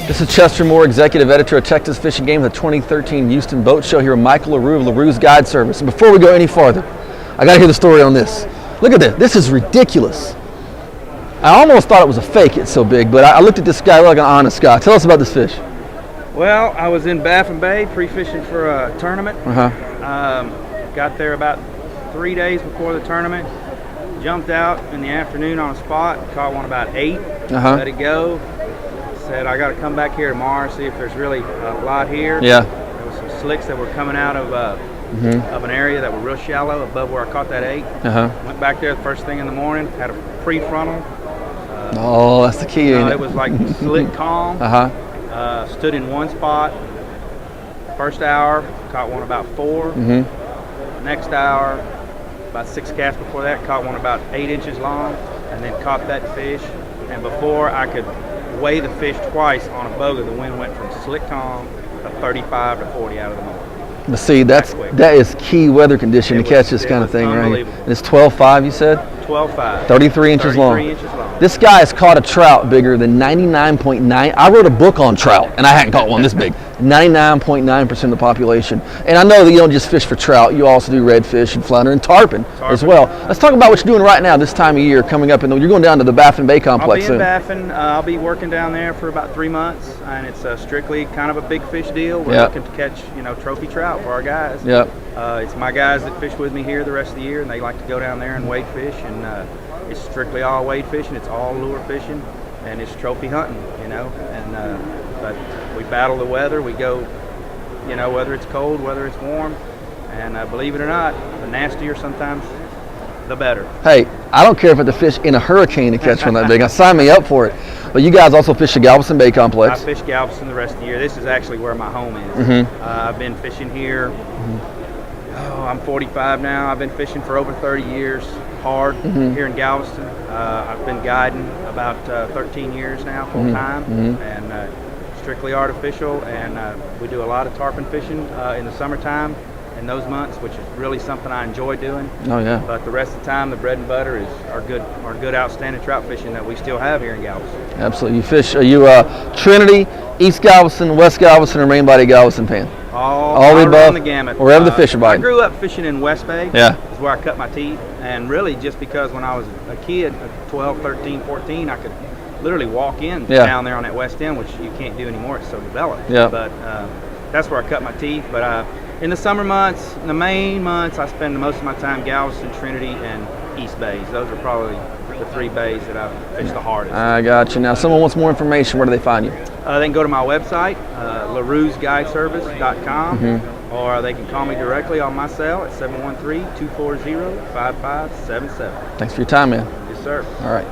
This is Chester Moore, Executive Editor of Texas Fishing Game, the 2013 Houston Boat Show here with Michael LaRue of LaRue's Guide Service. And before we go any farther, I got to hear the story on this. Look at this. This is ridiculous. I almost thought it was a fake, it's so big, but I looked at this guy like an honest guy. Tell us about this fish. Well, I was in Baffin Bay pre-fishing for a tournament. Got there about 3 days before the tournament. Jumped out in the afternoon on a spot, caught one about 8, let it go. Said I got to come back here tomorrow, see if there's really a lot here. Yeah. There was some slicks that were coming out of an area that were real shallow above where I caught that 8. Went back there the first thing in the morning, had a pre-frontal. Oh, that's the key. It was like slick calm. Stood in one spot. First hour, caught one about 4. Next hour, about 6 casts before that, caught one about 8 inches long, and then caught that fish. And before I could weigh the fish twice on a boga, the wind went from slick calm to 35 to 40 out of the moment. But see, that is key weather condition to catch this kind of thing, right? And it's 12.5, you said? 12.5. 33 inches long. 33 inches long. This guy has caught a trout bigger than 99.9. I wrote a book on trout, and I hadn't caught one this big. 99.9% of the population. And I know that you don't just fish for trout. You also do redfish and flounder and tarpon as well. Let's talk about what you're doing right now this time of year coming up. You're going down to the Baffin Bay complex soon. I'll be in Baffin. I'll be working down there for about 3 months, and it's strictly kind of a big fish deal. We're looking to catch, trophy trout for our guys. It's my guys that fish with me here the rest of the year, and they like to go down there and wade fish, and it's strictly all wade fishing. It's all lure fishing, and it's trophy hunting, but we battle the weather. We go, whether it's cold, whether it's warm, and believe it or not, the nastier sometimes, the better. Hey, I don't care if it's a fish in a hurricane to catch one that big. Sign me up for it. But you guys also fish the Galveston Bay complex. I fish Galveston the rest of the year. This is actually where my home is. I've been fishing here. I'm 45 now. I've been fishing for over 30 years, hard here in Galveston. I've been guiding about 13 years now, full time, and strictly artificial. And we do a lot of tarpon fishing in the summertime in those months, which is really something I enjoy doing. But the rest of the time, the bread and butter is our good, outstanding trout fishing that we still have here in Galveston. Absolutely. You fish? Are you Trinity, East Galveston, West Galveston, or Main Body Galveston fan? All the above, the gamut. Wherever the fish are biting. I grew up fishing in West Bay. Is where I cut my teeth, and really just because when I was a kid, 12, 13, 14, I could literally walk in down there on that west end, which you can't do anymore. It's so developed. But that's where I cut my teeth. But in the summer months, in the main months, I spend most of my time Galveston, Trinity, and East Bays. Those are probably the 3 bays that I fish the hardest. I got you. Now, if someone wants more information, where do they find you? They can go to my website, LaRue'sGuideService.com, or they can call me directly on my cell at 713-240-5577. Thanks for your time, man. Yes, sir. All right.